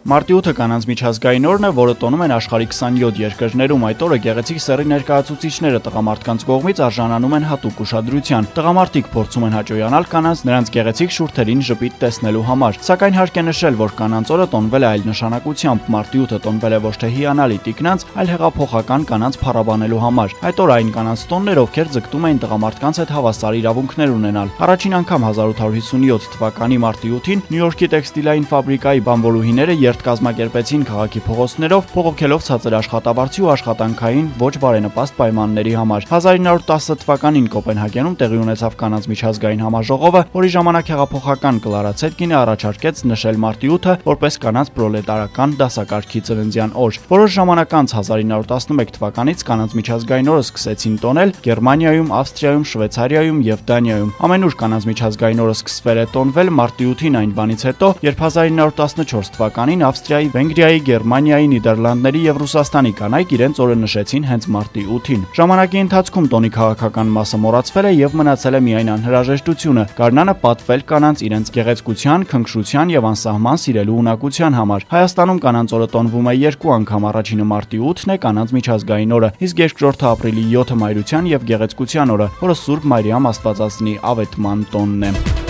Մարտի 8-ը կանանց միջազգային օրն է, որը տոնում են աշխարհի 27 երկրներում։ Այդ օրը գեղեցիկ սեռի ներկայացուցիչները տղամարդկանց կողմից արժանանում են հատուկ ուշադրության։ Տղամարդիկ փորձում են հաճոյանալ կանանց նրանց գեղեցիկ շուրթերին ժպիտ տեսնելու համար։ Սակայն հարկ է նշել, որ կանանց օրը տոնվել է այլ նշանակությամբ։ Մարտի 8-ը տոնվել է ոչ թե հիանալի տիկնանց, այլ հեղափոխական կանանց փառաբանելու համար։ Այդ օրը այն կանանց տոնն էր, ովքեր ձգտում էին տղամարդկանց հետ հավասար իրավունքներ ունենալ։ Առաջին անգամ 1857 թվականի մարտի 8-ին Նյու Յորքի տեքստիլային ֆաբրիկայի բանվորուհիները կազմակերպեցին քաղաքի փողոցներով, բողոքելով ցածր աշխատավարձի ու աշխատանքային ոչ բարենպաստ պայմանների համար։ 1910 թվականին Կոպենհագենում տեղի ունեցավ կանանց միջազգային համաժողովը, որի ժամանակ հեղափոխական Կլարա Ցետկինը առաջարկեց նշել մարտի 8-ը որպես կանանց պրոլետարական դասակարգի ծննդյան օր։ Որոշ ժամանակ անց 1911 թվականից կանանց միջազգային օրը սկսեցին տոնել Գերմանիայում, Ավստրիայում, Շվեյցարիայում եւ Դանիայում։ Ամենուր կանանց միջազգային օրը սկսվել է տոնվել մարտի 8-ին այն բանից հետո, երբ 1914 թվականին Ավստրիայի, Վենգրիայի, Գերմանիայի, Նիդերլանդների եւ Ռուսաստանի կանայք իրենց օրը նշեցին հենց մարտի 8-ին։ Ժամանակի ընթացքում տոնի քաղաքական մասը մոռացվել է եւ մնացել է միայն անհրաժեշտությունը՝ գարնանը պատվել կանանց իրենց գեղեցկության, քնքշության եւ անսահման սիրելու ունակության համար։ Հայաստանում կանանց օրը տոնվում է 2 անգամ, առաջինը մարտի 8-ն է կանանց միջազգային օրը, իսկ երկրորդը ապրիլի 7-ը մայրության եւ գեղեցկության օրը, որը Սուրբ Մարիամ Աստվածածնի ավետման տոնն է։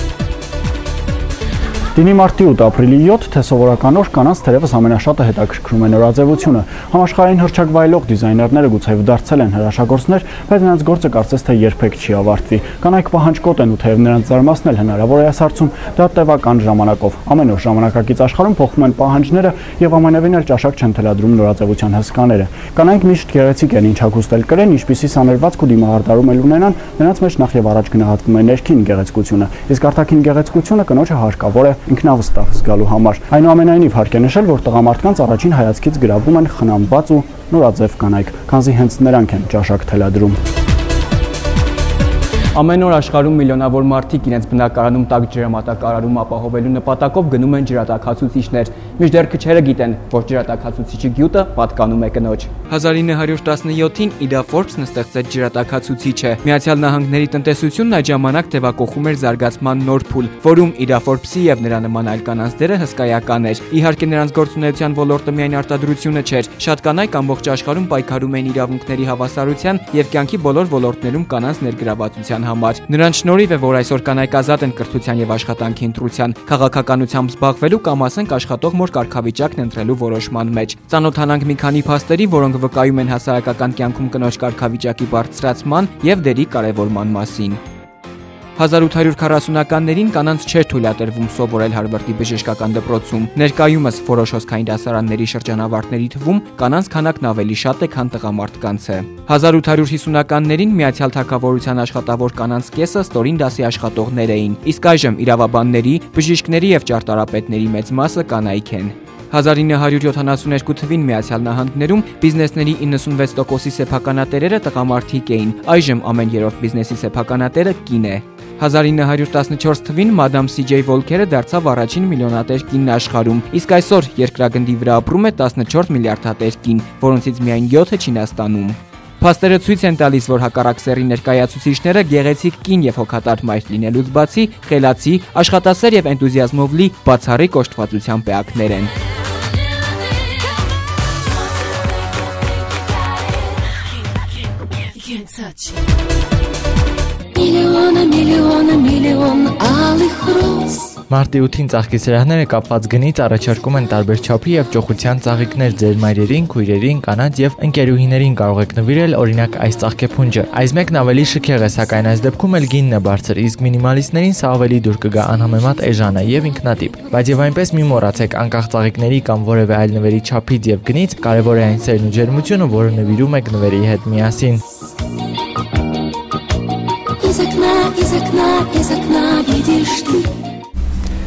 Դինի մարտի 8 ապրիլի 7 թե սովորական օր կանանց թերևս ամենաշատը հետաքրքրում է նորաձևությունը։ Համաշխարհային հռչակ վայելող դիզայներները գուցե դարձել են հրաշագործներ, բայց նրանց գործը կարծես թե երբեք չի ավարտվի։ Կանայք պահանջկոտ են ու թեև նրանց զարմացնել հնարավոր է այս հարցում, դա տևական ժամանակով։ Ամեն օր ժամանակակից աշխարհում փոխվում են պահանջները եւ ամենևին էլ ճաշակ չեն թելադրում նորաձևության հսկաները։ Կանայք միշտ գեղեցիկ են, ինչ հագուստ էլ կրեն, ինչպիսի սանրվածք ու դիմահարդարում էլ ունենան, նրանց մեջ նախ եւ առաջ գնահատվում է ներքին գեղեցկությունը, իսկ արտաքին գեղեցկությունը կնոջը հարկավոր է ինքնավստահ զգալու համար։ Այնուամենայնիվ հարկ է նշել, որ տղամարդկանց առաջին հայացքից գրավում են խնամված ու նորաձև կանայք, քանզի հենց նրանք են ճաշակ թելադրում։ Ամեն օր աշխարհում միլիոնավոր մարդիկ իրենց բնակարանում տաք ջրամատակարարում ապահովելու նպատակով գնում են ջրատաքացուցիչներ, մինչդեռ քչերը գիտեն, որ ջրատաքացուցիչի գյուտը պատկանում է կնոջ։ 1917-ին Իդա Ֆորբսն ստեղծեց ջրատաքացուցիչը։ Միացյալ Նահանգների տնտեսությունն այդ ժամանակ թևակողում էր զարգացման նոր փուլ, որում Իդա Ֆորբսի եւ նրա նման այլ կանանց դերը հսկայական էր։ Իհարկե նրանց գործունեության ոլորտը միայն արտադրությունը չէր, շատ կանայք ամբողջ աշխարհում պայքարում էին իրավունքների հավասարության եւ կյանքի բոլոր ոլորտներում կանանց ներգրավվածության համար։ Նրանց շնորհիվ է, որ այսօր կանայք ազատ են կրթության եւ աշխատանքի ընտրության, քաղաքականությամբ զբաղվելու կամ ասենք աշխատող մոր կարգավիճակն ընտրելու որոշման մեջ։ Ծանոթանանք մի քանի փաստերի, որոնք վկայում են հասարակական կյանքում կնոջ կարգավիճակի բարձրացման եւ դերի կարեւորման մասին։ 1840-ականներին կանանց չէր թույլատրվում սովորել Հարվարդի բժշկական դպրոցում։ Ներկայումս որոշ հոսքային դասարանների շրջանավարտների թվում կանանց քանակն ավելի շատ է, քան տղամարդկանց է։ 1850-ականներին Միացյալ Թագավորության աշխատավոր կանանց կեսը ստորին դասի աշխատողներ էին, իսկ այժմ իրավաբանների, բժիշկների եւ ճարտարապետների մեծ մասը կանայք են։ 1972 թվին Միացյալ Նահանգներում բիզնեսների 96%-ի սեփականատերերը տղամարդիկ էին, այժմ ամեն երրորդ բիզնեսի սեփականատերը կին է։ 1914 թվին Մադամ Սիջեյ Վոլքերը դարձավ առաջին միլիոնատեր կինն աշխարհում, իսկ այսօր երկրագնդի վրա ապրում է 14 միլիարդատեր կին, որոնցից միայն 7-ը Չինաստանում։ Փաստերը ցույց են տալիս, որ հակառակ սեռի ներկայացուցիչները գեղեցիկ կին եւ հոգատար մայր լինելուց բացի խելացի, աշխատասեր եւ էնտուզիազմով լի բացառիկ օժտվածության պեակներ են։ Մարտի 8-ին ծաղկի սրահները կապված գնից առաջարկում են տարբեր չափի եւ ճոխության ծաղիկներ ձեր մայրերին, քույրերին, կանանց եւ ընկերուհիներին կարող եք նվիրել օրինակ այս ծաղկեփունջը։ Այս մեկն ավելի շքեղ է, սակայն այս դեպքում էլ գինն է բարձր, իսկ մինիմալիստներին սա ավելի դուր կգա անհամեմատ էժան է եւ ինքնատիպ։ Բայց եւ այնպես մի մոռացեք, անկախ ծաղիկների կամ որևէ այլ նվերի չափից եւ գնից, կարեւոր է այն սերն ու ջերմությունը, որը նվիրում եք նվերի հետ միասին։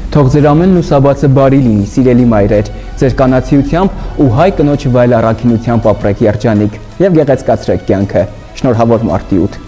Թող ձեր ամեն լուսաբացը բարի լինի, սիրելի մայրեր, ձեր կանացիությամբ ու հայ կնոջ վայել առաքինությամբ ապրեք երջանիկ եւ գեղեցկացրեք կյանքը։ Շնորհավոր մարտի 8։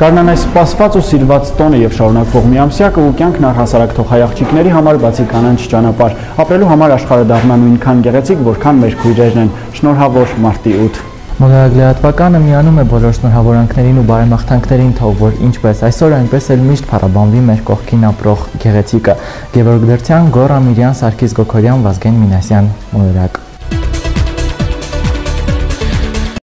Գարնան այս սպասված ու սիրված տոնը եւ շարունակվող մի ամսյակը ու կյանքն առհասարակ թող հայ աղջիկների համար բացի կանանչ ճանապարհ ապրելու համար աշխարհը դառնա նույնքան գեղեցիկ, որքան մեր քույրերն են։ Շնորհավոր մարտի 8։ Մոլորակլեհատվականը միանում է բոլոր շնորհավորանքներին ու բարեմաղթանքներին, թող որ ինչպես այսօր, այնպես էլ միշտ փառաբանվի մեր կողքին ապրող գեղեցիկը։ Գևորգ Դերցյան, Գոռ Ամիրյան, Սարգիս Գոքորյան, Վազգեն Մինասյան, Մոլորակ։